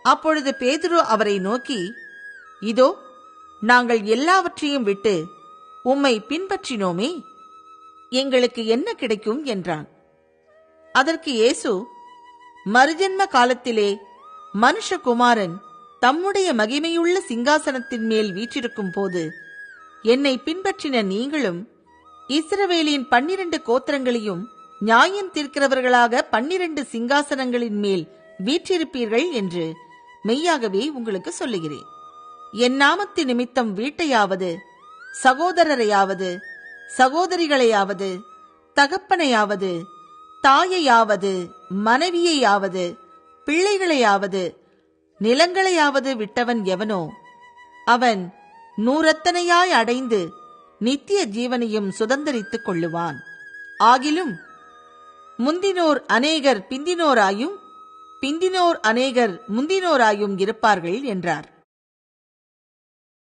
அப்பொழுது பேதுரு அவரை நோக்கி, இதோ நாங்கள் எல்லாவற்றையும் விட்டு உம்மை பின்பற்றினோமே, எங்களுக்கு என்ன கிடைக்கும் என்றான். அதற்கு இயேசு, மறுஜன்ம காலத்திலே மனுஷகுமாரன் தம்முடைய மகிமையுள்ள சிங்காசனத்தின் மேல் வீற்றிருக்கும் போது என்னை பின்பற்றின நீங்களும் இஸ்ரவேலின் 12 கோத்திரங்களையும் நியாயம் தீர்க்கிறவர்களாக 12 சிங்காசனங்களின் மேல் வீற்றிருப்பீர்கள் என்று மெய்யாகவே உங்களுக்கு சொல்லுகிறேன். என் நாமத்து நிமித்தம் வீட்டையாவது, சகோதரரையாவது, சகோதரிகளையாவது, தகப்பனையாவது, தாயையாவது, மனைவியையாவது, பிள்ளைகளையாவது, நிலங்களையாவது விட்டவன் எவனோ அவன் 100 அடைந்து நித்திய ஜீவனையும் சுதந்தரித்துக் கொள்ளுவான். ஆகிலும் முந்தினோர் அநேகர் பிந்தினோராயும், பிந்தினோர் அநேகர் முந்தினோராயும் இருப்பார்கள் என்றார்.